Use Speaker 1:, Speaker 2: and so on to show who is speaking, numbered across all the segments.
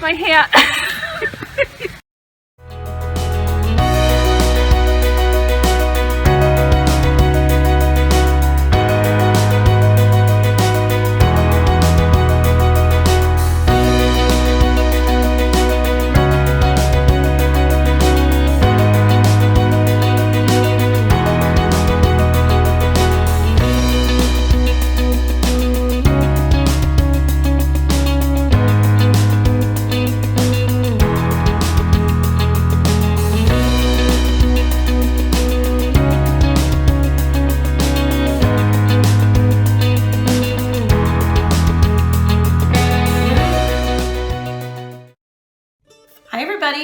Speaker 1: my hat.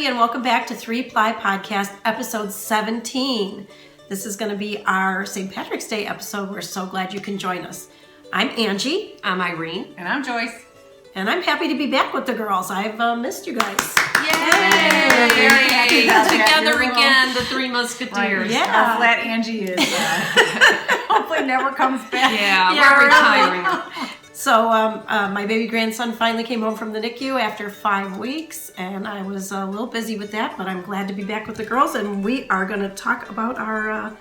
Speaker 2: And welcome back to Ply Podcast, episode 17. This is going to be our St. Patrick's Day episode. We're so glad you can join us. I'm Angie.
Speaker 1: I'm Irene.
Speaker 3: And I'm Joyce.
Speaker 2: And I'm happy to be back with the girls. I've missed you guys.
Speaker 1: Yay! Very happy together again, the Three Musketeers.
Speaker 3: Right.
Speaker 2: Yeah.
Speaker 3: How flat Angie is. Hopefully never comes back.
Speaker 1: Yeah, we're retiring.
Speaker 2: So my baby grandson finally came home from the NICU after 5 weeks, and I was a little busy with that, but I'm glad to be back with the girls, and we are going to talk about our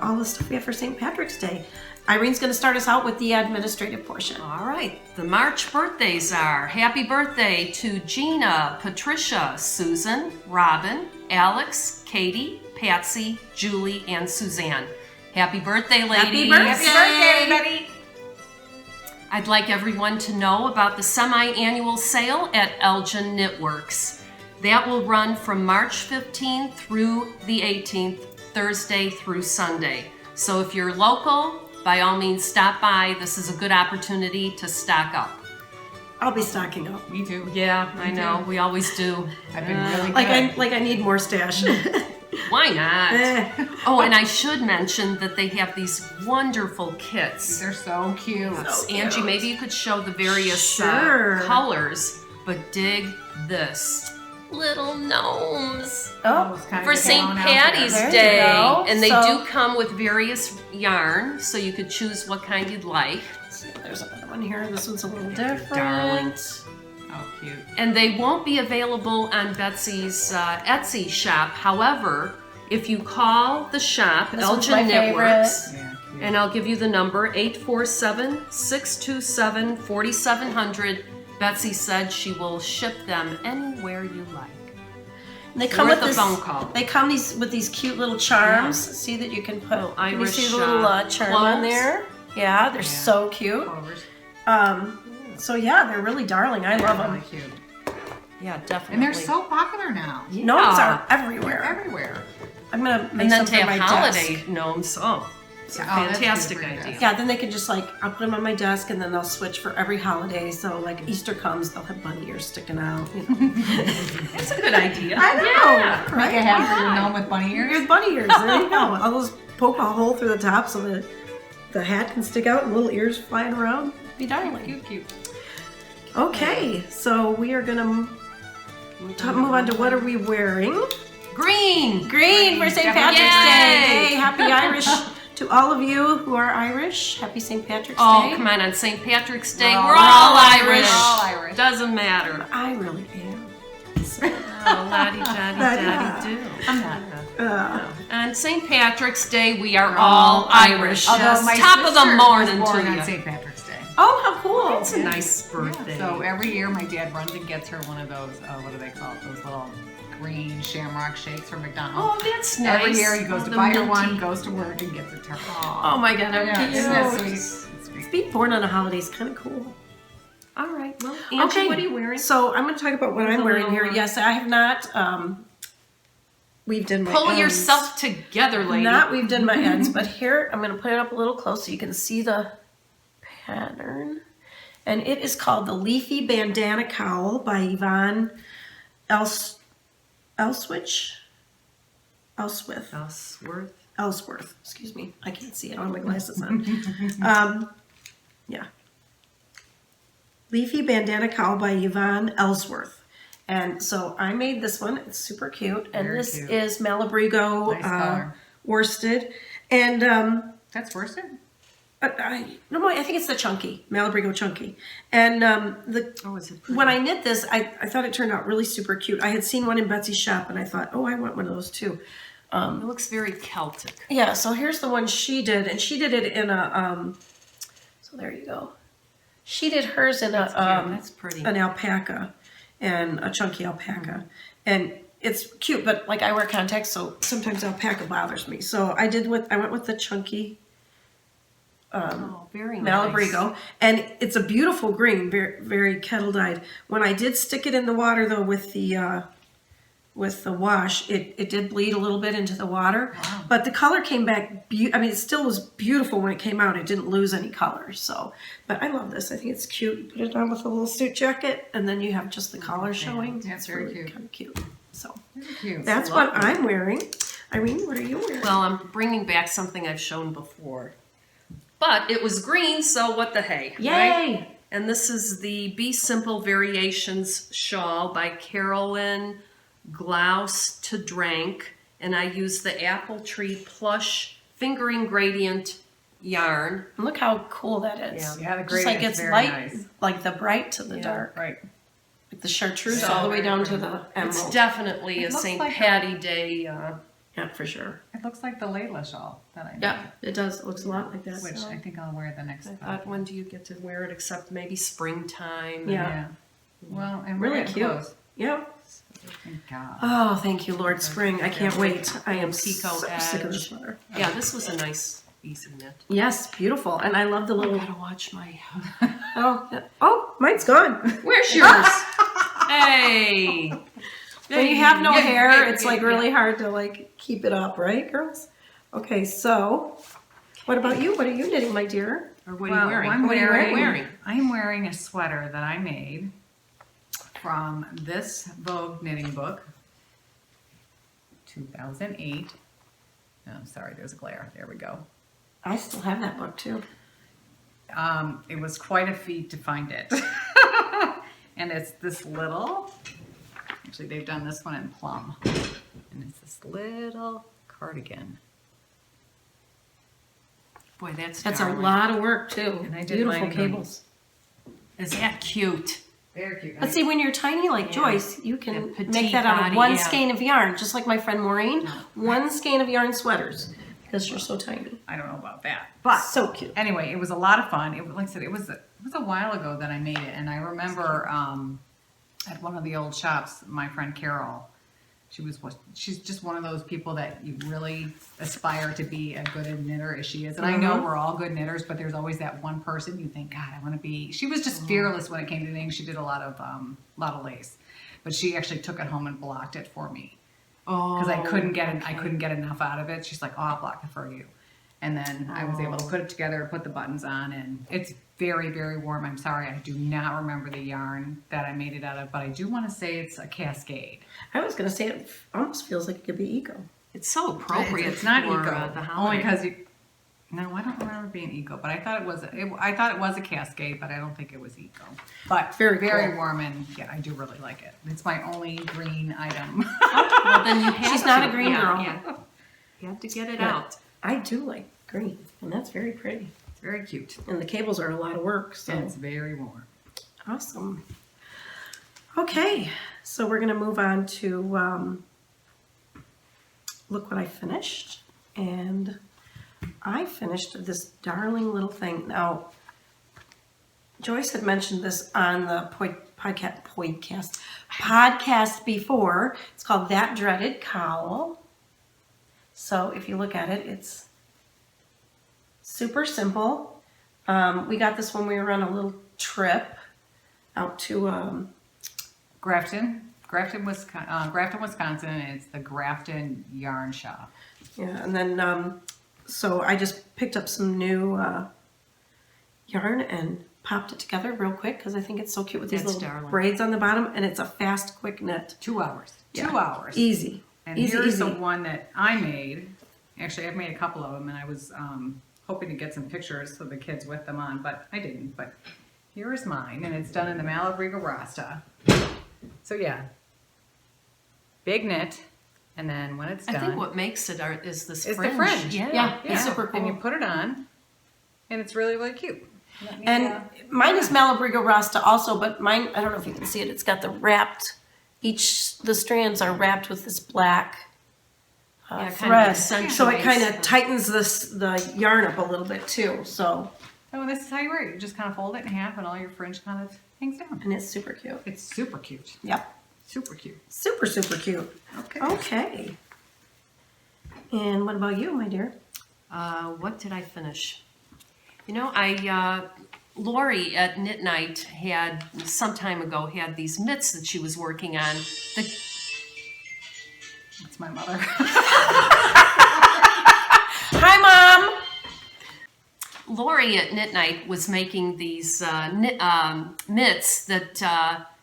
Speaker 2: all the stuff we have for St. Patrick's Day. Irene's going to start us out with the administrative portion.
Speaker 1: All right. The March birthdays are happy birthday to Gina, Patricia, Susan, Robin, Alex, Katie, Patsy, Julie, and Suzanne. Happy birthday, ladies.
Speaker 2: Happy birthday.
Speaker 3: Happy birthday, everybody.
Speaker 1: I'd like everyone to know about the semi-annual sale at Elgin Knitworks. That will run from March 15th through the 18th, Thursday through Sunday. So if you're local, by all means stop by. This is a good opportunity to stock up.
Speaker 2: I'll be stocking up.
Speaker 3: Me too.
Speaker 1: Yeah, I know. We always do.
Speaker 3: I've been really good.
Speaker 2: Like I need more stash.
Speaker 1: Why not? Oh, and I should mention that they have these wonderful kits.
Speaker 3: They're so cute.
Speaker 2: So
Speaker 1: Angie,
Speaker 2: cute.
Speaker 1: maybe you could show the various
Speaker 2: Sure.
Speaker 1: colors, but dig this. Little gnomes.
Speaker 2: Oh,
Speaker 3: It's kind of
Speaker 1: For St.
Speaker 3: down out
Speaker 1: Patty's
Speaker 2: There you
Speaker 1: Day.
Speaker 2: go.
Speaker 1: And they
Speaker 2: So-
Speaker 1: do come with various yarn, so you could choose what kind you'd like.
Speaker 2: let's see, there's another one here. This one's a little different.
Speaker 1: Darling.
Speaker 3: Oh, cute.
Speaker 1: And they won't be available on Betsy's Etsy shop. However, if you call the shop,
Speaker 2: This one's
Speaker 1: Elgin
Speaker 2: my favorite.
Speaker 1: Knitworks,
Speaker 3: Yeah, cute.
Speaker 1: and I'll give you the number, 847-627-4700. Betsy said she will ship them anywhere you like.
Speaker 2: And they come
Speaker 1: Worth
Speaker 2: with
Speaker 1: a
Speaker 2: this.
Speaker 1: phone call.
Speaker 2: They come with these cute little charms. See that you can put.
Speaker 1: Little
Speaker 2: Can you
Speaker 1: Irish,
Speaker 2: see the little charm on
Speaker 1: cloves.
Speaker 2: there? Yeah, they're so cute.
Speaker 3: Clovers.
Speaker 2: So yeah, they're really darling. I love
Speaker 3: Really
Speaker 2: them.
Speaker 3: cute.
Speaker 1: Yeah, definitely.
Speaker 3: And they're so popular now.
Speaker 2: Gnomes are
Speaker 3: They're
Speaker 2: everywhere.
Speaker 3: everywhere.
Speaker 2: I'm gonna make
Speaker 1: And then
Speaker 2: some
Speaker 1: to
Speaker 2: for
Speaker 1: have
Speaker 2: my
Speaker 1: holiday
Speaker 2: desk.
Speaker 1: gnomes. Oh, it's a
Speaker 3: Yeah, oh, that's
Speaker 1: fantastic
Speaker 3: good for your
Speaker 1: idea.
Speaker 3: desk.
Speaker 2: Yeah, then they can just I'll put them on my desk, and then they'll switch for every holiday. So like Easter comes, they'll have bunny ears sticking out. You know.
Speaker 1: That's a good idea.
Speaker 2: I know,
Speaker 1: Yeah.
Speaker 3: Make
Speaker 2: right?
Speaker 3: a hat for your gnome with bunny ears.
Speaker 2: Here's bunny ears. There you go. I'll just poke a hole through the top so that the hat can stick out and little ears flying around. Be darling.
Speaker 3: Cute, cute.
Speaker 2: Okay, so we are gonna move on to what are we wearing?
Speaker 1: Green.
Speaker 2: Green for St.
Speaker 3: Definitely.
Speaker 2: Patrick's Day.
Speaker 1: Yay!
Speaker 2: Hey, happy Irish to all of you who are Irish. Happy St. Patrick's
Speaker 1: Oh,
Speaker 2: Day.
Speaker 1: come on St. Patrick's Day,
Speaker 3: We're
Speaker 1: we're
Speaker 3: all
Speaker 1: all
Speaker 3: Irish.
Speaker 1: Irish.
Speaker 3: We're all Irish.
Speaker 1: Doesn't matter.
Speaker 2: I really am. So,
Speaker 1: Oh, la-di-da-di-da-di do.
Speaker 3: I'm not.
Speaker 1: On St. Patrick's Day, we are all Irish.
Speaker 3: Although
Speaker 1: Yes,
Speaker 3: my
Speaker 1: top of the
Speaker 3: sister
Speaker 1: morning
Speaker 3: was born
Speaker 1: to
Speaker 3: on
Speaker 1: you.
Speaker 3: St. Patrick's Day.
Speaker 2: oh, how cool.
Speaker 1: It's a nice birthday.
Speaker 3: So every year my dad runs and gets her one of those, what do they call it? Those little green shamrock shakes from McDonald's.
Speaker 1: Oh, that's nice.
Speaker 3: Every year he goes
Speaker 1: Oh,
Speaker 3: to
Speaker 1: the
Speaker 3: buy her
Speaker 1: minty.
Speaker 3: one, goes to work, and gets it to her.
Speaker 2: Oh my God, I'm
Speaker 3: Yeah,
Speaker 2: cute.
Speaker 3: isn't that sweet? It's sweet.
Speaker 2: Being born on a holiday is kind of cool.
Speaker 1: All right. Well, Angie, what are you wearing?
Speaker 2: So I'm going to talk about what I'm wearing here. Yes, I have not weaved in my
Speaker 1: Pull
Speaker 2: ends.
Speaker 1: yourself together, lady.
Speaker 2: Not weaved in my ends, but here I'm going to put it up a little close so you can see the pattern. And it is called the Leafy Bandana Cowl by Yvonne Ellsworth. Ellsworth, excuse me. I can't see it. I don't have my glasses on. Yeah. Leafy Bandana Cowl by Yvonne Ellsworth. And so I made this one. It's super cute. And
Speaker 3: Very
Speaker 2: this
Speaker 3: cute.
Speaker 2: is Malabrigo
Speaker 3: Nice color.
Speaker 2: worsted. And
Speaker 3: That's worsted?
Speaker 2: No, I think it's the chunky, Malabrigo chunky. And
Speaker 1: is it pretty?
Speaker 2: when I knit this, I thought it turned out really super cute. I had seen one in Betsy's shop, and I thought, oh, I want one of those too.
Speaker 1: It looks very Celtic.
Speaker 2: Yeah, so here's the one she did, and she did it in a, so there you go. She did hers in
Speaker 1: That's pretty.
Speaker 2: an alpaca, and a chunky alpaca. And it's cute, but like I wear contacts, so sometimes alpaca bothers me. So I went with the chunky
Speaker 1: Very
Speaker 2: Malabrigo,
Speaker 1: nice.
Speaker 2: and it's a beautiful green, very, very kettle dyed. When I did stick it in the water though with the wash, it did bleed a little bit into the water,
Speaker 3: Wow.
Speaker 2: but the color came back. It still was beautiful when it came out. It didn't lose any color. So, but I love this. I think it's cute. Put it on with a little suit jacket, and then you have just the collar showing.
Speaker 3: That's
Speaker 2: It's
Speaker 3: very
Speaker 2: really
Speaker 3: cute.
Speaker 2: kind of cute. So
Speaker 3: Very cute.
Speaker 2: that's what I'm wearing. Irene, what are you wearing?
Speaker 1: Well, I'm bringing back something I've shown before. But it was green, so what the hey,
Speaker 2: Yay!
Speaker 1: right? And this is the Be Simple Variations shawl by Carolyn Glaus to Drank. And I use the Apple Tree Plush Fingering Gradient yarn.
Speaker 2: And look how cool that is.
Speaker 3: Yeah, the
Speaker 2: Just like
Speaker 3: gradient's
Speaker 2: it's
Speaker 3: very
Speaker 2: light,
Speaker 3: nice.
Speaker 2: like the bright to the
Speaker 1: Yeah.
Speaker 2: dark.
Speaker 3: Right.
Speaker 2: Like the chartreuse
Speaker 1: So
Speaker 2: all the way down to the
Speaker 1: It's
Speaker 2: emerald.
Speaker 1: definitely
Speaker 3: It
Speaker 1: a
Speaker 3: looks
Speaker 1: St.
Speaker 3: like
Speaker 1: Patty Day,
Speaker 2: Yeah, for sure.
Speaker 3: It looks like the Layla shawl that I made.
Speaker 2: Yeah, it does. It looks a lot like that.
Speaker 3: Which I think I'll wear the next
Speaker 1: I thought, when do you get to wear it except maybe springtime?
Speaker 2: Yeah.
Speaker 3: Well, and
Speaker 2: Really
Speaker 3: we're getting
Speaker 2: cute.
Speaker 3: close.
Speaker 2: Yeah.
Speaker 3: Thank God.
Speaker 2: Oh, thank you, Lord Spring. I can't wait. I am
Speaker 1: Pico
Speaker 2: so sick of
Speaker 1: edge.
Speaker 2: this sweater.
Speaker 1: Yeah, this was a nice, easy knit.
Speaker 2: Yes, beautiful. And I love the
Speaker 1: I
Speaker 2: little.
Speaker 1: gotta watch my...
Speaker 2: Oh, mine's gone.
Speaker 1: Where's yours? Hey!
Speaker 2: When you have no
Speaker 1: Yeah,
Speaker 2: hair,
Speaker 1: yeah,
Speaker 2: it's
Speaker 1: yeah,
Speaker 2: like
Speaker 1: yeah.
Speaker 2: really hard to like keep it up, right, girls? Okay, so what about you? What are you knitting, my dear?
Speaker 1: Or what are you wearing?
Speaker 3: I'm
Speaker 2: What are you
Speaker 3: wearing, I'm wearing a sweater that I made from this Vogue knitting book, 2008. Oh, sorry, there's a glare. There we go.
Speaker 2: I still have that book too.
Speaker 3: It was quite a feat to find it. And it's this little, actually they've done this one in plum. And it's this little cardigan.
Speaker 1: Boy, that's
Speaker 2: That's a
Speaker 1: darling.
Speaker 2: lot of work too.
Speaker 3: And I did
Speaker 2: Beautiful
Speaker 3: mine in green.
Speaker 2: cables.
Speaker 1: Is that cute?
Speaker 3: Very cute.
Speaker 2: But see, when you're tiny like
Speaker 1: Yeah.
Speaker 2: Joyce, you can
Speaker 1: And petite
Speaker 2: make that out of
Speaker 1: body,
Speaker 2: one
Speaker 1: yeah.
Speaker 2: skein of yarn, just like my friend Maureen. One skein of yarn sweaters, because you're so tiny.
Speaker 3: I don't know about that. But
Speaker 2: So cute.
Speaker 3: anyway, it was a lot of fun. It, like I said, it was a while ago that I made it, and I remember at one of the old shops, my friend Carol, she's just one of those people that you really aspire to be a good knitter as she is. And I know we're all good knitters, but there's always that one person you think, God, I want to be. She was just fearless when it came to knitting. She did a lot of lace, but she actually took it home and blocked it for me because I couldn't get enough out of it. She's like, oh, I'll block it for you. And then I was able to put it together, put the buttons on, and it's very, very warm. I'm sorry, I do not remember the yarn that I made it out of, but I do want to say it's a Cascade.
Speaker 2: I was gonna say it almost feels like it could be Eco.
Speaker 1: It's so appropriate
Speaker 3: It's not
Speaker 1: for
Speaker 3: Eco,
Speaker 1: the
Speaker 3: only
Speaker 1: holiday.
Speaker 3: because no, I don't remember it being Eco, but I thought it was. I thought it was a Cascade, but I don't think it was Eco. But
Speaker 2: Very
Speaker 3: very
Speaker 2: cool.
Speaker 3: warm, and yeah, I do really like it. It's my only green item.
Speaker 1: Well, then you have
Speaker 2: She's not
Speaker 1: to.
Speaker 2: a green girl.
Speaker 1: Yeah. You have to get it
Speaker 2: Yeah.
Speaker 1: out.
Speaker 2: I do like green, and that's very pretty.
Speaker 3: It's very cute,
Speaker 2: And the cables are a lot of work, so
Speaker 3: and it's very warm.
Speaker 2: awesome. Okay, so we're gonna move on to look what I finished, and I finished this darling little thing. Now, Joyce had mentioned this on the podcast before. It's called That Dreaded Cowl. So if you look at it, it's super simple. We got this when we were on a little trip out to
Speaker 3: Grafton, Wisconsin, and it's the Grafton Yarn Shop.
Speaker 2: yeah, and then so I just picked up some new yarn and popped it together real quick because I think it's so cute with these
Speaker 1: That's
Speaker 2: little
Speaker 1: darling.
Speaker 2: braids on the bottom, and it's a fast, quick knit.
Speaker 3: 2 hours.
Speaker 2: Yeah.
Speaker 3: 2 hours.
Speaker 2: Easy.
Speaker 3: And
Speaker 2: Easy,
Speaker 3: here's
Speaker 2: easy.
Speaker 3: the one that I made. Actually, I've made a couple of them, and I was hoping to get some pictures so the kids with them on, but I didn't. But here is mine, and it's done in the Malabrigo Rasta. So yeah, big knit, and then when it's done,
Speaker 1: I think what makes it is this
Speaker 3: is
Speaker 1: fringe.
Speaker 3: the fringe.
Speaker 1: Yeah.
Speaker 2: Yeah.
Speaker 1: It's
Speaker 2: super
Speaker 3: And you
Speaker 2: cool.
Speaker 3: put it on, And it's really, really cute.
Speaker 2: And mine is Malabrigo Rasta also, but mine, I don't know if you can see it, it's got the wrapped, the strands are wrapped with this black thread. So it kind of tightens the yarn up a little bit too. So.
Speaker 3: Oh, and this is how you wear it. You just kind of fold it in half and all your fringe kind of hangs down.
Speaker 2: And it's super cute.
Speaker 3: It's super cute.
Speaker 2: Yep.
Speaker 3: Super cute.
Speaker 2: Super, super cute. Okay. And what about you, my dear?
Speaker 1: What did I finish? You know, Lori at Knit Night had, some time ago, had these mitts that she was working on.
Speaker 3: That's my mother.
Speaker 2: Hi, Mom!
Speaker 1: Lori at Knit Night was making these mitts that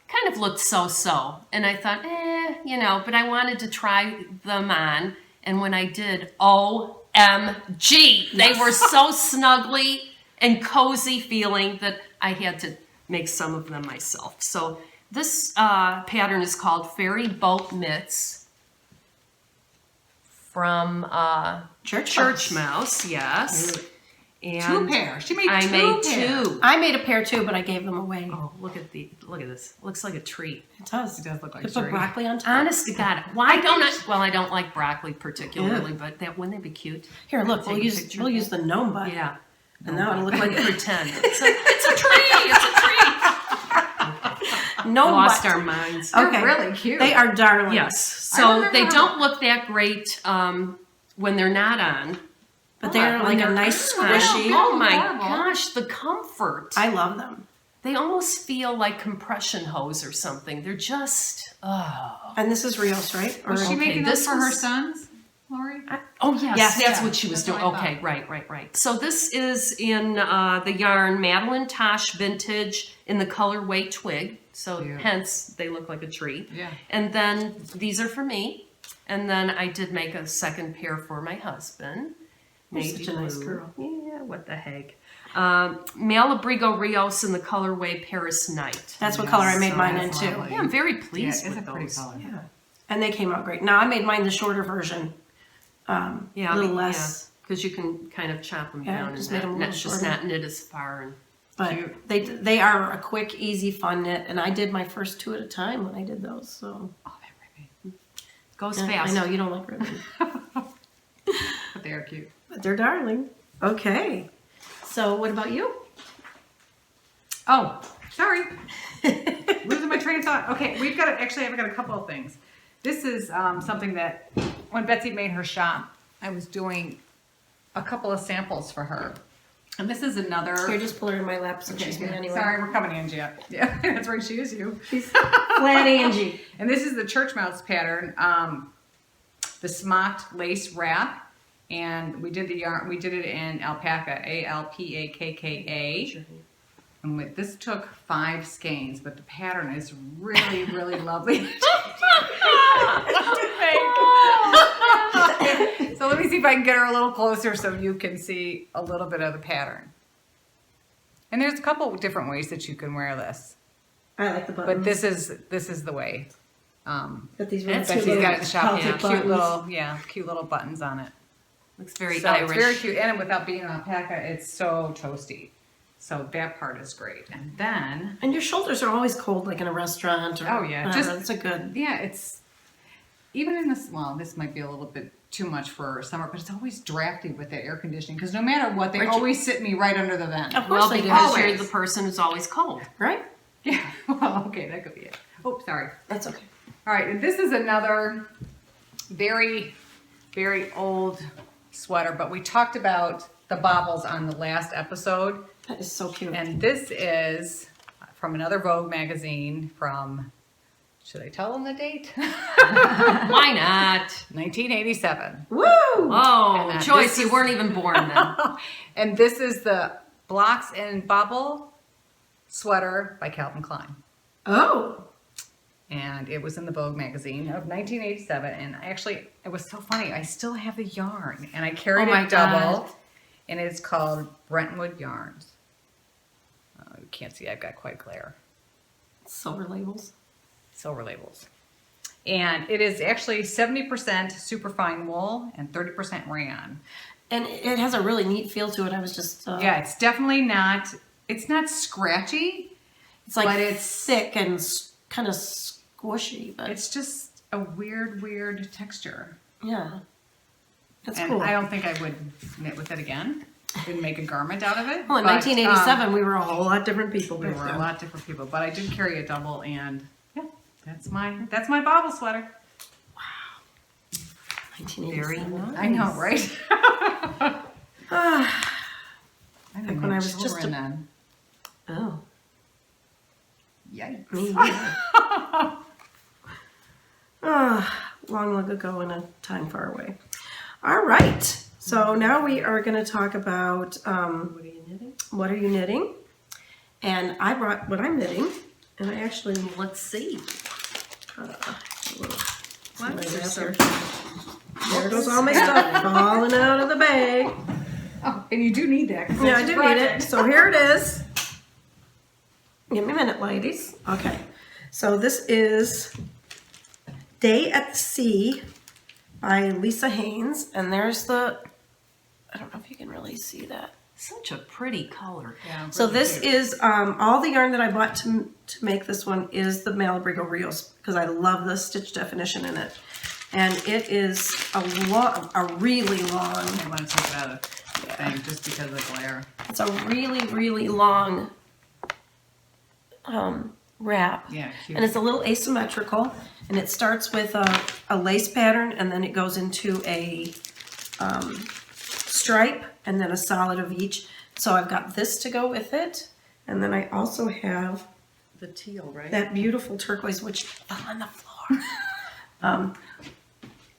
Speaker 1: kind of looked so-so. And I thought, you know, but I wanted to try them on. And when I did, OMG, they were so snuggly and cozy feeling that I had to make some of them myself. So this pattern is called Fairy Boat Mitts from Church Mouse, yes. And
Speaker 3: 2 pairs. She made
Speaker 1: I made 2.
Speaker 2: I made a pair too, but I gave them away.
Speaker 1: Oh, look at this. Looks like a treat.
Speaker 2: It does.
Speaker 3: It does look like
Speaker 2: You
Speaker 3: a
Speaker 2: put
Speaker 3: tree.
Speaker 2: broccoli on top.
Speaker 1: Honest to God, why don't I? Well, I don't like broccoli particularly, but wouldn't they be cute?
Speaker 2: Here, look,
Speaker 1: Take a picture.
Speaker 2: we'll use the gnome bud.
Speaker 1: Yeah.
Speaker 2: And that would look like
Speaker 1: Pretend. It's a tree. It's a tree.
Speaker 2: gnome
Speaker 1: Lost
Speaker 2: bud.
Speaker 1: our minds.
Speaker 3: They're
Speaker 2: Okay.
Speaker 3: really cute.
Speaker 2: They are darling.
Speaker 1: Yes. So
Speaker 3: remember
Speaker 1: they
Speaker 3: how-
Speaker 1: don't look that great when they're not on.
Speaker 2: But they're
Speaker 1: when
Speaker 2: like a
Speaker 1: they're
Speaker 2: nice
Speaker 1: on.
Speaker 2: squishy.
Speaker 1: Oh my
Speaker 3: Horrible.
Speaker 1: gosh, the comfort.
Speaker 2: I love them.
Speaker 1: They almost feel like compression hose or something. They're just,
Speaker 2: And this is Rios, right? Or
Speaker 3: Was she
Speaker 1: Okay,
Speaker 3: making
Speaker 1: this
Speaker 3: those for her
Speaker 1: was-
Speaker 3: sons, Lori?
Speaker 1: oh yes,
Speaker 2: Yes,
Speaker 1: that's
Speaker 2: yeah.
Speaker 1: what she was
Speaker 3: That's
Speaker 1: doing.
Speaker 3: what I
Speaker 1: Okay, right. So this is in the yarn Madeline Tosh Vintage in the colorway Twig. So
Speaker 3: Cute.
Speaker 1: hence they look like a tree.
Speaker 3: Yeah.
Speaker 1: And then these are for me. And then I did make a second pair for my husband.
Speaker 2: You're
Speaker 1: Navy
Speaker 2: such a nice
Speaker 1: blue.
Speaker 2: girl.
Speaker 1: Yeah, what the heck. Malabrigo Rios in the colorway Paris Night.
Speaker 2: That's what color I made
Speaker 3: so
Speaker 2: mine in
Speaker 3: that's
Speaker 2: too.
Speaker 3: lovely.
Speaker 1: Yeah, I'm very
Speaker 3: Yeah,
Speaker 1: pleased
Speaker 3: it's
Speaker 1: with
Speaker 3: a pretty
Speaker 1: those.
Speaker 3: color.
Speaker 2: Yeah. And they came out great. Now I made mine the shorter version.
Speaker 1: Yeah,
Speaker 2: a little less.
Speaker 1: because you can kind of chop them
Speaker 2: Yeah,
Speaker 1: down
Speaker 2: just
Speaker 1: and
Speaker 2: made 'em a
Speaker 1: not,
Speaker 2: little
Speaker 1: just
Speaker 2: shorter.
Speaker 1: not knit as far. And
Speaker 2: But
Speaker 3: Cute.
Speaker 2: they are a quick, easy, fun knit. And I did my first 2 at a time when I did those. So
Speaker 3: Oh, they're ribbon.
Speaker 1: goes
Speaker 2: yeah,
Speaker 1: fast.
Speaker 2: I know you don't like ribbon,
Speaker 3: But they are cute.
Speaker 2: but they're darling. Okay. So what about you?
Speaker 3: Oh, sorry. Losing my train of thought. Okay, I've got a couple of things. This is something that when Betsy made her shop, I was doing a couple of samples for her. And this is another...
Speaker 2: Here, just pull her in my lap since she's me anyway.
Speaker 3: Sorry, we're coming, Angie. Yeah, that's right, she is you.
Speaker 2: She's flat Angie.
Speaker 3: And this is the Church Mouse pattern, the smocked lace wrap. And we did the yarn, we did it in alpaca, Alpakka. And this took 5 skeins, but the pattern is really, really lovely. So let me see if I can get her a little closer so you can see a little bit of the pattern. And there's a couple of different ways that you can wear this,
Speaker 2: I like the buttons.
Speaker 3: but this is the way.
Speaker 2: But these
Speaker 1: That's
Speaker 3: Betsy's
Speaker 2: little
Speaker 3: got at the shop.
Speaker 2: Celtic
Speaker 3: Yeah,
Speaker 2: buttons.
Speaker 3: cute little buttons on it.
Speaker 1: Looks very
Speaker 3: So
Speaker 1: Irish.
Speaker 3: it's very cute, and without being an alpaca, it's so toasty. So that part is great. And then,
Speaker 2: And your shoulders are always cold, like in a restaurant. Or
Speaker 3: Oh, yeah,
Speaker 2: whatever.
Speaker 3: just-
Speaker 2: It's a good.
Speaker 3: yeah, it's even in this. Well, this might be a little bit too much for summer, but it's always drafty with the air conditioning because no matter what, they
Speaker 2: Right.
Speaker 3: always sit me right under the vent.
Speaker 2: Of course
Speaker 1: Well,
Speaker 2: they do.
Speaker 1: because you're
Speaker 3: Always.
Speaker 1: the person who's always cold.
Speaker 2: Right?
Speaker 3: Yeah. Well, okay, that could be it. Oh, sorry.
Speaker 2: That's okay.
Speaker 3: All right, and this is another very, very old sweater, but we talked about the bobbles on the last episode.
Speaker 2: That is so cute.
Speaker 3: And this is from another Vogue magazine from, should I tell them the date?
Speaker 1: Why not?
Speaker 3: 1987.
Speaker 2: Woo!
Speaker 1: Oh,
Speaker 3: And,
Speaker 1: Joyce,
Speaker 3: this
Speaker 1: you
Speaker 3: is-
Speaker 1: weren't even born then.
Speaker 3: And this is the Blocks and Bobble sweater by Calvin Klein.
Speaker 2: Oh.
Speaker 3: And it was in the Vogue magazine of 1987. And it was so funny. I still have the yarn. And I carried
Speaker 2: Oh my
Speaker 3: it double.
Speaker 2: God.
Speaker 3: And it's called Brentwood Yarns. You can't see, I've got quite glare.
Speaker 2: Silver labels.
Speaker 3: Silver labels. And it is actually 70% superfine wool and 30% rayon.
Speaker 2: And it has a really neat feel to it. I was just
Speaker 3: Yeah, it's definitely not. It's not scratchy.
Speaker 2: it's like
Speaker 3: but it's
Speaker 2: thick and kind of squishy, but
Speaker 3: It's just a weird texture.
Speaker 2: yeah, that's
Speaker 3: And
Speaker 2: cool.
Speaker 3: I don't think I would knit with it again. Didn't make a garment out of it.
Speaker 2: Well, in
Speaker 3: but,
Speaker 2: 1987, we were a whole lot different people.
Speaker 3: we
Speaker 2: back
Speaker 3: were a
Speaker 2: then.
Speaker 3: lot different people, but I did carry a double, and yeah, that's my bobble sweater.
Speaker 2: 1987.
Speaker 1: Very nice.
Speaker 3: I know, right? I didn't
Speaker 2: when I
Speaker 3: have
Speaker 2: was just
Speaker 3: children then.
Speaker 2: Oh,
Speaker 3: Yikes.
Speaker 2: me either. Long ago in a time far away. All right. So now we are going to talk about
Speaker 1: What are you knitting?
Speaker 2: what are you knitting? And I brought what I'm knitting, and I actually
Speaker 1: Let's see.
Speaker 2: What?
Speaker 1: There's some-
Speaker 2: There goes all my stuff falling out of the bag.
Speaker 3: Oh, and you do need that. 'cause
Speaker 2: Yeah, I
Speaker 3: that's
Speaker 2: do
Speaker 3: your
Speaker 2: need it.
Speaker 3: project.
Speaker 2: So here it is. Give me a minute, ladies. Okay. So this is Day at the Sea by Lisa Haynes. And there's the, I don't know if you can really see that.
Speaker 1: Such a pretty color.
Speaker 3: Yeah,
Speaker 2: So
Speaker 3: really
Speaker 2: this
Speaker 3: cute.
Speaker 2: is, all the yarn that I bought to make this one is the Malabrigo Rios because I love the stitch definition in it. And it is a really long,
Speaker 3: I want to take it out of the thing just because of the glare.
Speaker 2: it's a really long wrap.
Speaker 3: Yeah, cute.
Speaker 2: And it's a little asymmetrical, and it starts with a lace pattern, and then it goes into a stripe, and then a solid of each. So I've got this to go with it, and then I also have
Speaker 1: The teal, right?
Speaker 2: that beautiful turquoise, which fell on the floor.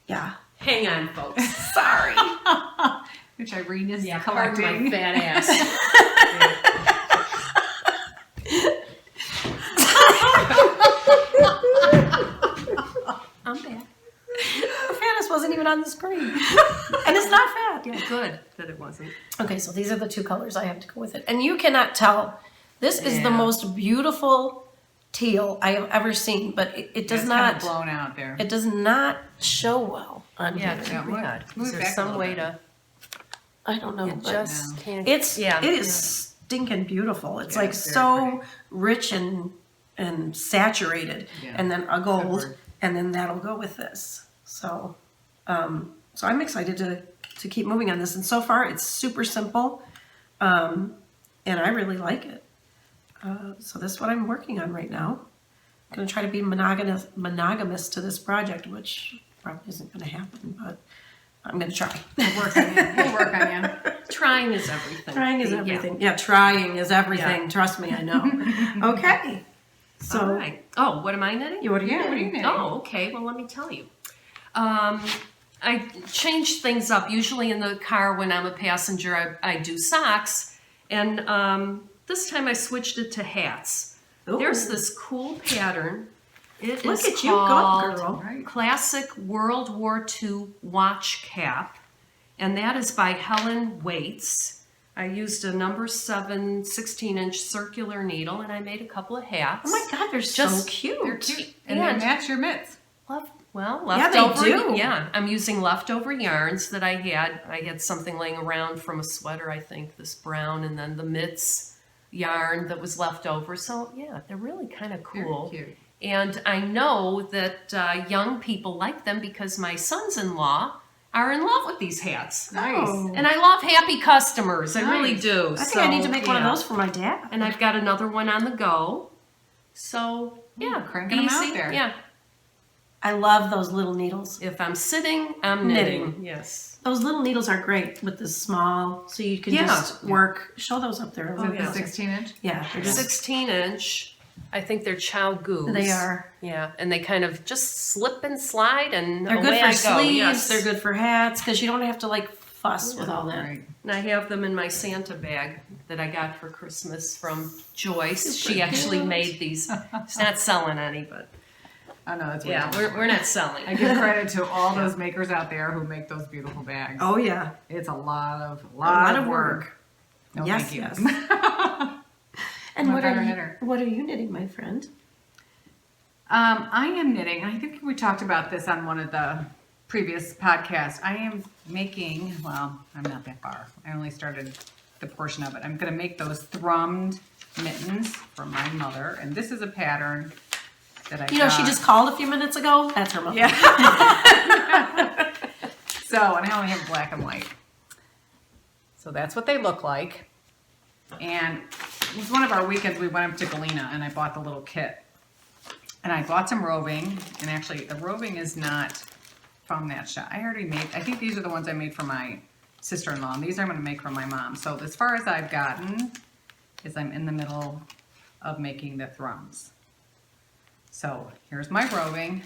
Speaker 2: Yeah,
Speaker 1: Hang on, folks.
Speaker 2: sorry.
Speaker 3: Which Irene is
Speaker 1: Yeah, pardon my
Speaker 3: collecting.
Speaker 1: fat ass.
Speaker 2: I'm back. The fattest wasn't even on the screen, and it's not fat.
Speaker 1: Yeah, good that it wasn't.
Speaker 2: Okay, so these are the two colors I have to go with it. And you cannot tell. This is the
Speaker 3: Yeah.
Speaker 2: most beautiful teal I have ever seen, but it does
Speaker 3: It's
Speaker 2: not,
Speaker 3: kind of blown out there.
Speaker 2: it does not show well on
Speaker 1: Yeah,
Speaker 2: here.
Speaker 1: it's
Speaker 3: Yeah, move-
Speaker 1: weird.
Speaker 3: move
Speaker 1: Is there
Speaker 3: back a
Speaker 1: some
Speaker 3: little
Speaker 1: way
Speaker 3: bit.
Speaker 1: to?
Speaker 2: I don't know,
Speaker 1: It
Speaker 2: but
Speaker 1: just
Speaker 3: No.
Speaker 1: can't.
Speaker 2: it is
Speaker 1: yeah.
Speaker 2: stinking beautiful. It's
Speaker 3: Yeah,
Speaker 2: like
Speaker 3: it's very
Speaker 2: so
Speaker 3: pretty.
Speaker 2: rich and saturated,
Speaker 3: Yeah.
Speaker 2: and then a gold,
Speaker 3: word.
Speaker 2: and then that'll go with this. So, so I'm excited to keep moving on this. And so far, it's super simple, and I really like it. So this is what I'm working on right now. I'm going to try to be monogamous to this project, which probably isn't going to happen, but I'm going to try.
Speaker 3: We'll work on you. We'll work on you.
Speaker 1: Trying is everything.
Speaker 2: Trying is
Speaker 1: Yeah.
Speaker 2: everything. Yeah, trying is everything.
Speaker 1: Yeah.
Speaker 2: Trust me, I know. Okay. So,
Speaker 1: All right. Oh, what am I knitting?
Speaker 2: what are you
Speaker 3: Yeah, what are you
Speaker 2: doing?
Speaker 3: knitting?
Speaker 1: Oh, okay. Well, let me tell you. I changed things up. Usually in the car when I'm a passenger, I do socks. And this time I switched it to hats.
Speaker 2: Ooh.
Speaker 1: There's this cool pattern. It
Speaker 2: Look
Speaker 1: is
Speaker 2: at you go,
Speaker 1: called
Speaker 2: girl.
Speaker 3: Right.
Speaker 1: Classic World War II Watch Cap. And that is by Helen Waits. I used a number 7 16-inch circular needle, and I made a couple of hats.
Speaker 2: Oh my God, they're
Speaker 1: Just-
Speaker 2: so cute.
Speaker 3: They're cute. And they match your mitts.
Speaker 2: Yeah, they
Speaker 1: Leftover.
Speaker 2: do.
Speaker 1: Yeah, I'm using leftover yarns that I had. I had something laying around from a sweater, I think, this brown, and then the mitts yarn that was left over. So yeah, they're really kind of cool.
Speaker 3: Very cute.
Speaker 1: And I know that young people like them because my sons-in-law are in love with these hats.
Speaker 3: Nice.
Speaker 2: Oh.
Speaker 1: And I love happy customers. I really
Speaker 3: Nice.
Speaker 1: do.
Speaker 2: I think I need to make one of
Speaker 1: yeah.
Speaker 2: those for my dad.
Speaker 1: And I've got another one on the go. So yeah,
Speaker 3: cranking 'em out there.
Speaker 1: Yeah.
Speaker 2: I love those little needles.
Speaker 1: If I'm sitting, I'm
Speaker 2: Knitting.
Speaker 1: knitting. Yes.
Speaker 2: Those little needles are great with the small, so you can
Speaker 1: Yeah.
Speaker 2: just work. Show those up there.
Speaker 3: Is it
Speaker 1: yeah.
Speaker 3: the 16-inch?
Speaker 2: Yeah, they're just,
Speaker 1: 16-inch. I think they're chow goose.
Speaker 2: they are.
Speaker 1: Yeah, and they kind of just slip and slide, and
Speaker 2: They're
Speaker 1: away
Speaker 2: good for
Speaker 1: I go.
Speaker 2: sleeves.
Speaker 1: Yes.
Speaker 2: They're good for hats because you don't have to like fuss with all that.
Speaker 3: Right.
Speaker 1: And I have them in my Santa bag that I got for Christmas from Joyce.
Speaker 2: Super
Speaker 1: She actually
Speaker 2: cute.
Speaker 1: made these. She's not selling any, but
Speaker 3: Oh, no, that's way
Speaker 1: yeah,
Speaker 3: too much.
Speaker 1: we're not selling.
Speaker 3: I give credit to all those makers out there who make those beautiful bags.
Speaker 2: Oh yeah,
Speaker 3: It's a lot of
Speaker 2: work.
Speaker 3: No,
Speaker 2: Yes,
Speaker 3: thank you.
Speaker 2: yes. And
Speaker 3: I'm a
Speaker 2: what are
Speaker 3: better
Speaker 2: you?
Speaker 3: knitter.
Speaker 2: What are you knitting, my friend?
Speaker 3: I am knitting, and I think we talked about this on one of the previous podcast, I am making, well, I'm not that far. I only started the portion of it. I'm going to make those thrummed mittens for my mother. And this is a pattern that I got.
Speaker 2: She just called a few minutes ago. That's her mother.
Speaker 3: Yeah. So, and I only have black and white. So that's what they look like. And it was one of our weekends, we went up to Galena and I bought the little kit. And I bought some roving, and actually the roving is not from that shop. I already made, I think these are the ones I made for my sister-in-law, and these I'm going to make for my mom. So as far as I've gotten is I'm in the middle of making the thrums. So here's my roving.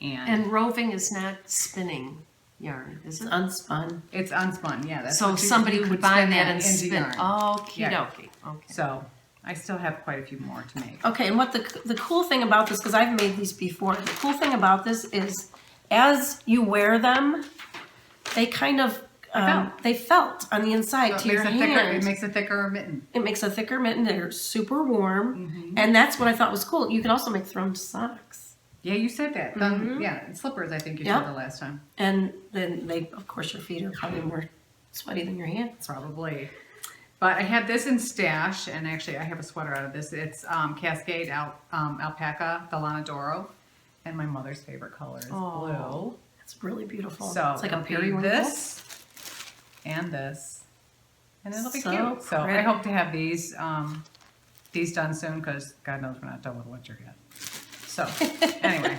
Speaker 1: And roving is not spinning yarn, is it?
Speaker 2: Unspun.
Speaker 3: It's unspun, yeah. That's
Speaker 1: So
Speaker 3: what
Speaker 1: somebody
Speaker 3: you
Speaker 1: could
Speaker 3: would
Speaker 1: buy
Speaker 3: spin
Speaker 1: that and
Speaker 3: into
Speaker 1: spin.
Speaker 3: yarn.
Speaker 1: Okie
Speaker 3: Yeah.
Speaker 1: dokie. Okay.
Speaker 3: So I still have quite a few more to make.
Speaker 2: Okay, and what the cool thing about this, because I've made these before, the cool thing about this is as you wear them, they kind of they felt on the inside
Speaker 3: So
Speaker 2: to your hand.
Speaker 3: it makes a thicker mitten.
Speaker 2: It makes a thicker mitten. They're super warm,
Speaker 3: Mm-hmm.
Speaker 2: and that's what I thought was cool. You can also make thrummed socks,
Speaker 3: Yeah, you said that. Yeah, and slippers, I think you
Speaker 2: Yep.
Speaker 3: said the last time.
Speaker 2: and then they, of course, your feet are probably more sweaty than your hands.
Speaker 3: Probably. But I had this in stash, and actually I have a sweater out of this. It's Cascade Alpaca, the Lana Doro, and my mother's favorite color is blue.
Speaker 2: It's really beautiful.
Speaker 3: So
Speaker 2: it's like a
Speaker 3: it'll be
Speaker 2: periwinkle.
Speaker 3: this and this, and it'll be
Speaker 2: So
Speaker 3: cute. So I
Speaker 2: pretty.
Speaker 3: hope to have these done soon, because God knows we're not done with winter yet. So anyway,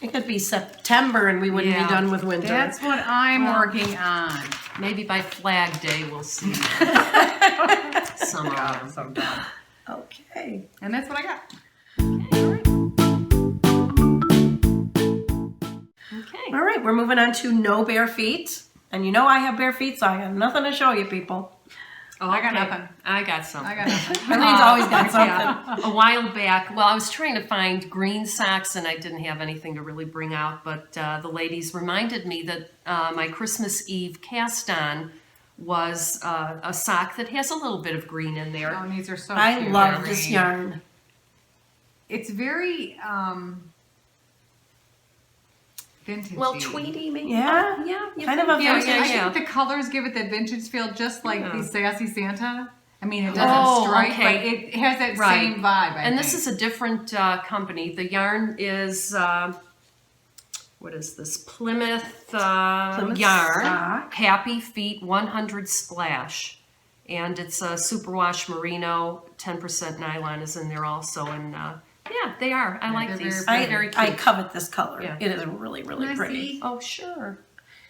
Speaker 2: It could be September, and we wouldn't
Speaker 1: Yeah.
Speaker 2: be done with winter.
Speaker 3: that's what I'm working on.
Speaker 1: Maybe by Flag Day we'll see some of
Speaker 3: God,
Speaker 1: them.
Speaker 3: so done.
Speaker 2: Okay.
Speaker 3: And that's what I got.
Speaker 1: Okay.
Speaker 2: All right, we're moving on to no bare feet. And you know I have bare feet, so I got nothing to show you people.
Speaker 3: I got nothing.
Speaker 1: I got something.
Speaker 3: I got nothing.
Speaker 2: Eileen's always got something.
Speaker 1: Yeah. A while back, well, I was trying to find green socks and I didn't have anything to really bring out, but the ladies reminded me that my Christmas Eve cast on was a sock that has a little bit of green in there.
Speaker 3: Oh, and these are so
Speaker 2: I
Speaker 3: cute.
Speaker 2: love
Speaker 3: They're
Speaker 2: this
Speaker 3: green.
Speaker 2: yarn.
Speaker 3: It's very vintage.
Speaker 1: Well, tweedy maybe.
Speaker 2: Yeah.
Speaker 1: Yeah. you
Speaker 2: Kind of
Speaker 1: think?
Speaker 2: a
Speaker 1: yeah,
Speaker 2: vintage-
Speaker 1: yeah,
Speaker 3: I
Speaker 1: yeah.
Speaker 3: think the colors give it that vintage feel, just like
Speaker 1: Yeah.
Speaker 3: the Sassy Santa. I mean, it doesn't
Speaker 1: Oh,
Speaker 3: strike,
Speaker 1: okay.
Speaker 3: but it has that
Speaker 1: Right.
Speaker 3: same vibe.
Speaker 1: And this is a different company. The yarn is, what is this? Plymouth,
Speaker 2: Plymouth
Speaker 1: yarn.
Speaker 2: sock.
Speaker 1: Happy Feet 100 Splash. And it's a superwash merino. 10% nylon is in there also. And yeah, they are. I like
Speaker 3: they're
Speaker 1: these.
Speaker 3: very
Speaker 1: They're very cute.
Speaker 2: I covet this color.
Speaker 1: Yeah.
Speaker 2: It is really, really
Speaker 3: Can I
Speaker 2: pretty.
Speaker 3: see?
Speaker 1: Oh, sure.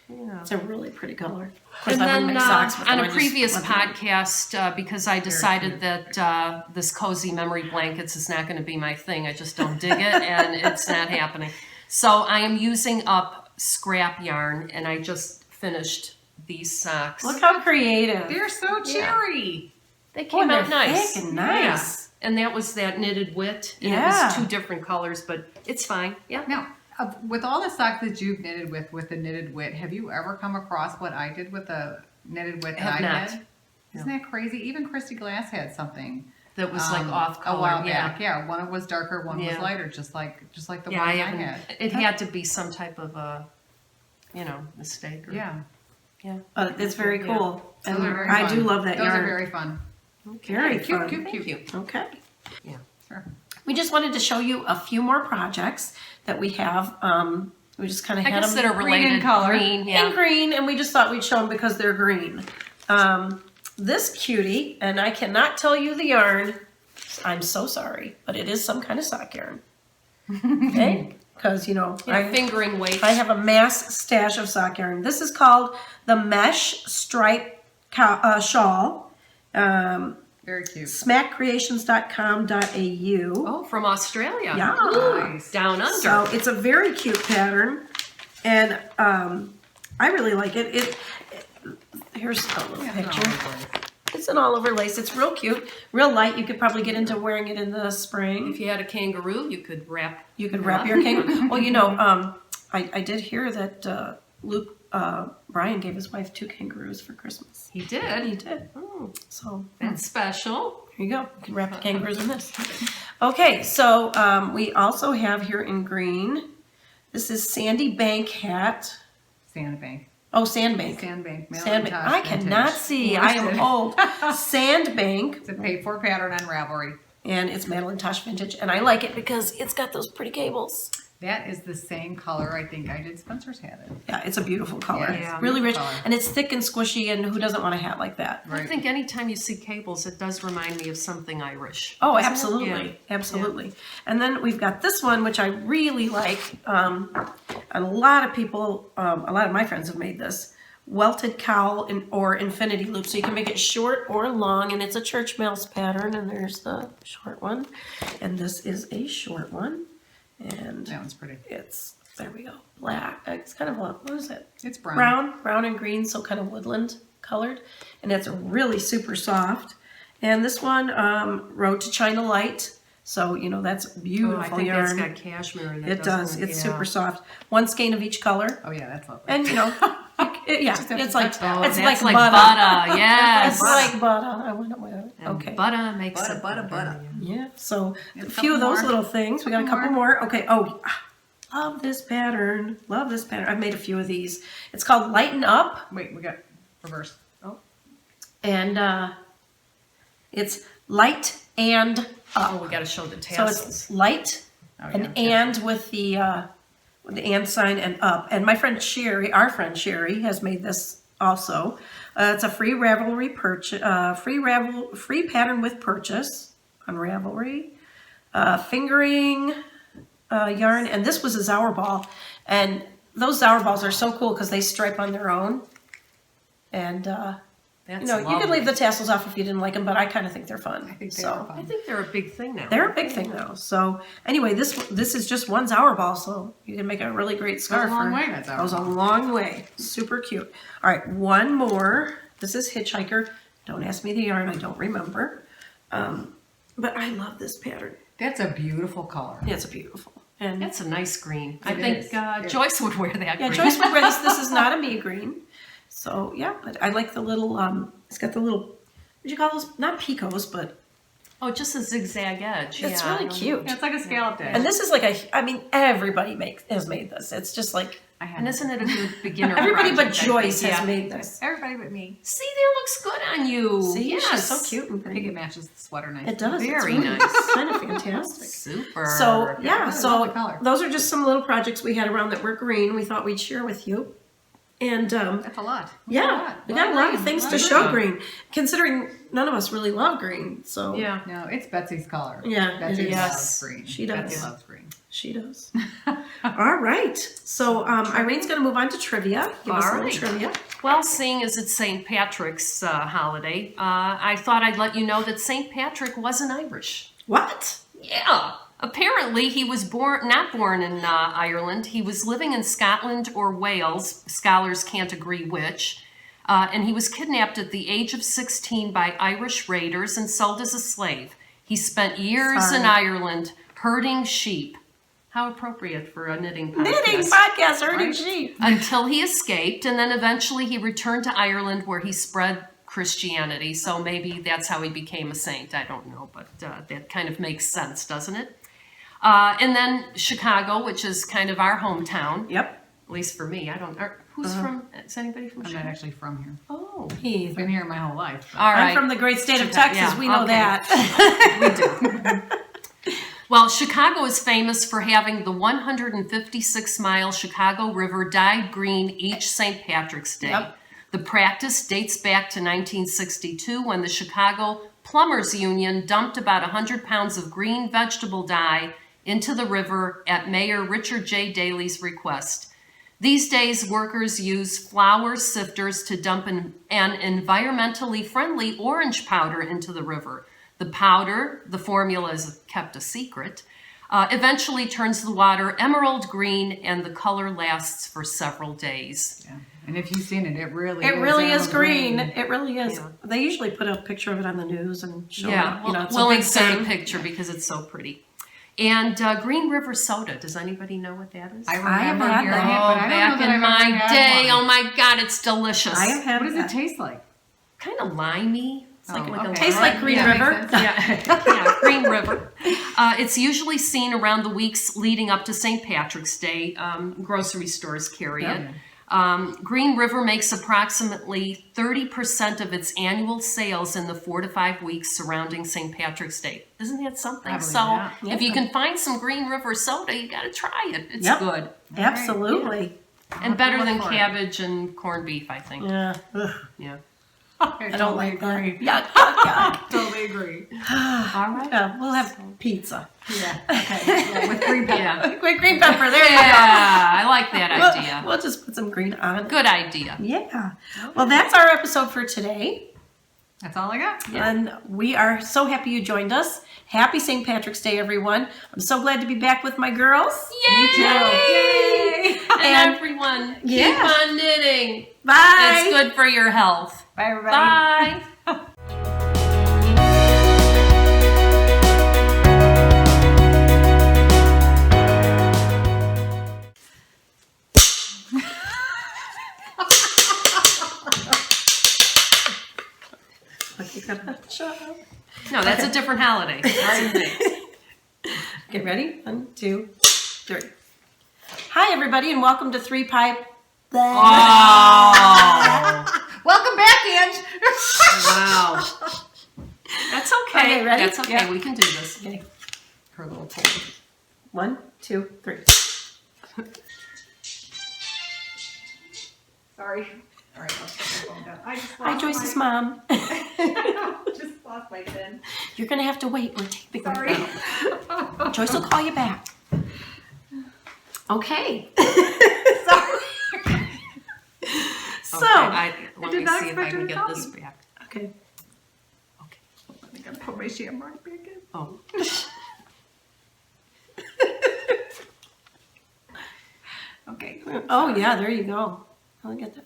Speaker 1: Yeah.
Speaker 2: It's a really pretty color. Of course,
Speaker 1: And
Speaker 2: I
Speaker 1: then
Speaker 2: wouldn't make socks with
Speaker 1: on
Speaker 2: them.
Speaker 1: a
Speaker 2: I just
Speaker 1: previous
Speaker 2: let them-
Speaker 1: podcast, because I decided that this cozy memory blankets is not going to be my thing, I just don't dig it, and it's not happening. So I am using up scrap yarn, and I just finished these socks.
Speaker 2: Look how creative.
Speaker 3: They're so cheery.
Speaker 1: They came
Speaker 2: Oh,
Speaker 1: out
Speaker 2: they're
Speaker 1: nice.
Speaker 2: thick and nice.
Speaker 1: Yeah. And that was that knitted wit, and it
Speaker 2: Yeah.
Speaker 1: was 2 different colors, but it's fine. Yeah.
Speaker 3: Now, with all the socks that you've knitted with the knitted wit, have you ever come across what I did with the knitted wit that
Speaker 1: Have
Speaker 3: I
Speaker 1: not.
Speaker 3: did? Isn't that crazy? Even Christy Glass had something
Speaker 1: That was like off color.
Speaker 3: a while
Speaker 1: yeah.
Speaker 3: back. Yeah, one was darker, one was
Speaker 1: Yeah.
Speaker 3: lighter, just like the
Speaker 1: Yeah,
Speaker 3: one
Speaker 1: I
Speaker 3: I
Speaker 1: haven't.
Speaker 3: had.
Speaker 1: It had to be some type of mistake. Or,
Speaker 3: Yeah,
Speaker 1: Yeah.
Speaker 2: But it's very
Speaker 1: Yeah.
Speaker 2: cool.
Speaker 3: those
Speaker 2: And
Speaker 3: are very
Speaker 2: I
Speaker 3: fun.
Speaker 2: do love that
Speaker 3: Those
Speaker 2: yarn.
Speaker 3: are very fun.
Speaker 2: Very
Speaker 3: Cute,
Speaker 2: fun.
Speaker 3: cute,
Speaker 1: Thank
Speaker 3: cute.
Speaker 1: you.
Speaker 2: Okay.
Speaker 1: Yeah.
Speaker 3: Sure.
Speaker 2: We just wanted to show you a few more projects that we have. We just kind of
Speaker 1: I
Speaker 2: had
Speaker 1: guess
Speaker 2: them
Speaker 1: that are
Speaker 3: green
Speaker 1: related.
Speaker 3: in color.
Speaker 1: Green, yeah.
Speaker 2: in green, and we just thought we'd show them because they're green. This cutie, and I cannot tell you the yarn. I'm so sorry, but it is some kind of sock yarn. Okay? Because,
Speaker 1: Fingering weight.
Speaker 2: I have a mass stash of sock yarn. This is called the Mesh Stripe Shawl.
Speaker 3: Very cute.
Speaker 2: smackcreations.com.au.
Speaker 1: Oh, from Australia.
Speaker 2: Yeah.
Speaker 3: Nice.
Speaker 1: Down under.
Speaker 2: So it's a very cute pattern, and I really like it. Here's a little picture. It's an all over lace. It's real cute, real light. You could probably get into wearing it in the spring.
Speaker 1: If you had a kangaroo, you could wrap.
Speaker 2: You could wrap your kangaroo. Well, I did hear that Luke Bryan gave his wife 2 kangaroos for Christmas.
Speaker 1: He did.
Speaker 2: He did.
Speaker 1: Oh,
Speaker 2: So
Speaker 1: that's special.
Speaker 2: here you go. You can wrap the kangaroos in this. Okay, so we also have here in green This is Sandy Bank hat.
Speaker 3: Sandbank.
Speaker 2: Oh, Sandbank.
Speaker 3: Sandbank.
Speaker 2: Sandbank. I cannot see. I am old. Sandbank.
Speaker 3: It's a paid-for pattern on Ravelry.
Speaker 2: And it's Madeline Tosh Vintage. And I like it because it's got those pretty cables.
Speaker 3: That is the same color I think I did Spencer's hat in.
Speaker 2: Yeah, it's a beautiful color.
Speaker 3: Yeah,
Speaker 2: really rich.
Speaker 3: color.
Speaker 2: And it's thick and squishy, and who doesn't want a hat like that?
Speaker 1: I think anytime you see cables, it does remind me of something Irish.
Speaker 2: Oh,
Speaker 1: doesn't it?
Speaker 2: absolutely.
Speaker 1: Yeah.
Speaker 2: Absolutely. And then we've got this one, which I really like. A lot of people, a lot of my friends have made this. Welted cowl or infinity loop. So you can make it short or long, and it's a church mouse pattern, and there's the short one. And this is a short one. And
Speaker 3: That one's pretty.
Speaker 2: it's, there we go, black. It's kind of, what is it?
Speaker 3: It's brown.
Speaker 2: Brown and green, so kind of woodland colored. And it's really super soft. And this one, Road to China Light. So, you know, that's beautiful
Speaker 1: Oh, I think
Speaker 2: yarn.
Speaker 1: that's got cashmere in it.
Speaker 2: It does.
Speaker 1: doesn't it?
Speaker 2: It's
Speaker 1: Yeah.
Speaker 2: super soft. One skein of each color.
Speaker 3: Oh yeah, that's lovely.
Speaker 2: And, you know, yeah,
Speaker 3: Just have to
Speaker 2: it's like,
Speaker 3: touch that.
Speaker 2: it's
Speaker 1: That's
Speaker 2: like
Speaker 1: like butter. Yes.
Speaker 2: It's like butter. I went with it.
Speaker 1: And
Speaker 2: Okay.
Speaker 1: butter makes
Speaker 3: Butter,
Speaker 1: it
Speaker 3: butter.
Speaker 2: Yeah. So
Speaker 3: Yeah,
Speaker 2: a
Speaker 3: a
Speaker 2: few of
Speaker 3: couple
Speaker 2: those
Speaker 3: more.
Speaker 2: little things. We got a
Speaker 3: Couple
Speaker 2: couple more. Okay. Oh, love this pattern. Love this pattern. I've made a few of these. It's called Lighten Up,
Speaker 3: Wait, we got reverse. Oh,
Speaker 2: and it's light and up.
Speaker 1: Oh, we got to show the
Speaker 2: So
Speaker 1: tassels.
Speaker 2: it's light
Speaker 3: oh
Speaker 2: and
Speaker 3: yeah.
Speaker 2: and with the and sign and up. And my friend Sherry, our friend Sherry, has made this also. It's a free Ravelry purchase, free pattern with purchase on Ravelry. Fingering yarn, and this was a Zower ball, and those Zower balls are so cool because they stripe on their own. And
Speaker 1: That's
Speaker 2: you know, you could
Speaker 1: lovely.
Speaker 2: leave the tassels off if you didn't like them, but I kind of think they're fun.
Speaker 3: I think they
Speaker 2: so.
Speaker 3: are
Speaker 1: I
Speaker 3: fun.
Speaker 1: think they're a big thing now.
Speaker 2: They're a big thing now. So anyway, this is just one Zower ball, so you can make a really great scarf.
Speaker 3: long
Speaker 2: for-
Speaker 3: way, that Zower
Speaker 2: goes a
Speaker 3: ball.
Speaker 2: long way. Super cute. All right, one more. This is Hitchhiker. Don't ask me the yarn. I don't remember. But I love this pattern.
Speaker 3: That's a beautiful color.
Speaker 2: Yeah, it's beautiful. And
Speaker 1: That's a nice green. I
Speaker 3: It
Speaker 1: think
Speaker 3: is.
Speaker 1: Joyce would wear that
Speaker 2: yeah,
Speaker 1: green.
Speaker 2: Joyce would wear this. This is not a me green. So yeah, but I like the little. It's got the little. What do you call those? Not picots, but
Speaker 1: Oh, just a zigzag edge.
Speaker 2: it's
Speaker 1: yeah, I
Speaker 2: really
Speaker 1: don't-
Speaker 2: cute.
Speaker 3: Yeah, it's like a scalloped edge.
Speaker 2: And this is like a. I mean, everybody has made this. It's just like
Speaker 3: I had
Speaker 1: And isn't it a good beginner
Speaker 2: everybody but
Speaker 1: project, I think?
Speaker 2: Joyce has
Speaker 1: Yeah.
Speaker 2: made this.
Speaker 3: everybody but me.
Speaker 1: See, that looks good on you.
Speaker 2: See,
Speaker 1: yes.
Speaker 2: she's so cute and
Speaker 3: I think
Speaker 2: pretty.
Speaker 3: it matches the sweater nice.
Speaker 2: It does.
Speaker 1: Very
Speaker 2: it's really
Speaker 1: nice.
Speaker 2: kind of fantastic.
Speaker 1: Super.
Speaker 2: So yeah,
Speaker 3: really
Speaker 2: so
Speaker 3: lovely color.
Speaker 2: those are just some little projects we had around that were green. We thought we'd share with you, and
Speaker 3: That's a lot.
Speaker 2: yeah, we got a lot of things to show green. Considering none of us really love green, so
Speaker 1: Yeah.
Speaker 3: No, it's Betsy's color.
Speaker 2: Yeah,
Speaker 3: Betsy
Speaker 2: it is.
Speaker 3: loves green.
Speaker 2: She does.
Speaker 3: Betsy loves green.
Speaker 2: she does. All right, so Irene's going to move on to trivia. Give us a
Speaker 1: All
Speaker 2: little
Speaker 1: right.
Speaker 2: trivia.
Speaker 1: Well, seeing as it's St. Patrick's holiday, I thought I'd let you know that St. Patrick wasn't Irish.
Speaker 2: What?
Speaker 1: Yeah. Apparently, he was not born in Ireland. He was living in Scotland or Wales. Scholars can't agree which. And he was kidnapped at the age of 16 by Irish raiders and sold as a slave. He spent years in
Speaker 2: Sorry.
Speaker 1: Ireland herding sheep. How appropriate for a knitting podcast.
Speaker 2: Knitting podcast, herding
Speaker 3: Right.
Speaker 2: sheep.
Speaker 1: Until he escaped, and then eventually he returned to Ireland where he spread Christianity. So maybe that's how he became a saint. I don't know, but that kind of makes sense, doesn't it? And then Chicago, which is kind of our hometown,
Speaker 2: Yep.
Speaker 1: at least for me. I don't. Who's from? Is anybody from
Speaker 3: I'm not
Speaker 1: Chicago?
Speaker 3: actually from here.
Speaker 1: Oh,
Speaker 3: I've been here my whole life. but-
Speaker 1: all right.
Speaker 2: I'm from the great state of
Speaker 1: Chicago,
Speaker 2: Texas.
Speaker 1: yeah,
Speaker 2: We know
Speaker 1: okay.
Speaker 2: that.
Speaker 1: Well, Chicago is famous for having the 156-mile Chicago River dyed green each St. Patrick's Day.
Speaker 2: Yep.
Speaker 1: The practice dates back to 1962 when the Chicago Plumbers Union dumped about 100 pounds of green vegetable dye into the river at Mayor Richard J. Daley's request. These days, workers use flour sifters to dump an environmentally friendly orange powder into the river. The powder, the formula is kept a secret, eventually turns the water emerald green, and the color lasts for several days.
Speaker 3: Yeah. And if you've seen it, it really
Speaker 2: It really is
Speaker 3: emerald
Speaker 2: green. It really is.
Speaker 1: Yeah.
Speaker 2: They usually put a picture of it on the news and show
Speaker 1: Yeah,
Speaker 2: it. You know, it's
Speaker 1: we'll
Speaker 2: a big
Speaker 1: insert a
Speaker 2: thing.
Speaker 1: picture because it's so pretty. And Green River soda, does anybody know what that is?
Speaker 3: I
Speaker 2: I have
Speaker 3: remember
Speaker 2: had
Speaker 3: hearing
Speaker 2: that.
Speaker 3: it,
Speaker 1: Oh,
Speaker 3: but I don't
Speaker 1: back
Speaker 3: know that
Speaker 1: in
Speaker 3: I've
Speaker 1: my
Speaker 3: ever had
Speaker 1: day,
Speaker 3: one.
Speaker 1: oh my God, it's delicious.
Speaker 2: I have had
Speaker 3: What does
Speaker 2: that.
Speaker 3: it taste like?
Speaker 1: Kind of limey.
Speaker 2: Tastes like Green River.
Speaker 1: Yeah, Green River. It's usually seen around the weeks leading up to St. Patrick's Day. Grocery stores carry it. Green River makes approximately 30% of its annual sales in the 4 to 5 weeks surrounding St. Patrick's Day. Isn't that something? If you can find some Green River soda, you got to try it. It's good.
Speaker 2: Absolutely.
Speaker 1: And better than cabbage and corned beef, I think.
Speaker 2: Yeah.
Speaker 1: Yeah.
Speaker 2: I don't like that. Yeah.
Speaker 3: Totally agree.
Speaker 1: All right.
Speaker 2: We'll have pizza.
Speaker 3: Yeah. Okay. Yeah, with green pepper.
Speaker 2: With green pepper. There you go.
Speaker 1: Yeah, I like that idea.
Speaker 2: We'll just put some green on.
Speaker 1: Good idea.
Speaker 2: Yeah. Well, that's our episode for today.
Speaker 3: That's all I got.
Speaker 2: And we are so happy you joined us. Happy St. Patrick's Day, everyone. I'm so glad to be back with my girls.
Speaker 1: Yay!
Speaker 3: Me too.
Speaker 1: Yay! And everyone, keep on knitting.
Speaker 2: Bye.
Speaker 1: It's good for your health.
Speaker 3: Bye, everybody.
Speaker 1: Bye. No, that's a different holiday.
Speaker 2: Get ready? 1, 2, 3. Hi, everybody, and welcome to Ply.
Speaker 1: Oh.
Speaker 3: Welcome back, Ange.
Speaker 1: Wow. That's okay.
Speaker 2: Okay, ready?
Speaker 1: That's okay.
Speaker 2: Yeah.
Speaker 1: We can do this.
Speaker 2: Okay.
Speaker 1: Her little pole.
Speaker 2: 1, 2, 3.
Speaker 3: Sorry. All right, I'll put the phone down.
Speaker 2: Hi, Joyce's mom.
Speaker 3: Just lost my pen.
Speaker 2: You're going to have to wait. We'll take the
Speaker 3: Sorry.
Speaker 2: Joyce will call you back. Okay.
Speaker 3: Sorry.
Speaker 2: So,
Speaker 1: let
Speaker 3: did
Speaker 1: me
Speaker 3: not
Speaker 1: see if I
Speaker 3: expect
Speaker 1: can
Speaker 3: her to
Speaker 1: get
Speaker 3: call
Speaker 1: this
Speaker 3: me.
Speaker 1: back.
Speaker 2: okay.
Speaker 1: Okay.
Speaker 3: I think I put my shamrock back in.
Speaker 1: Oh.
Speaker 3: Okay.
Speaker 2: Oh, yeah, there you go. I'll get that.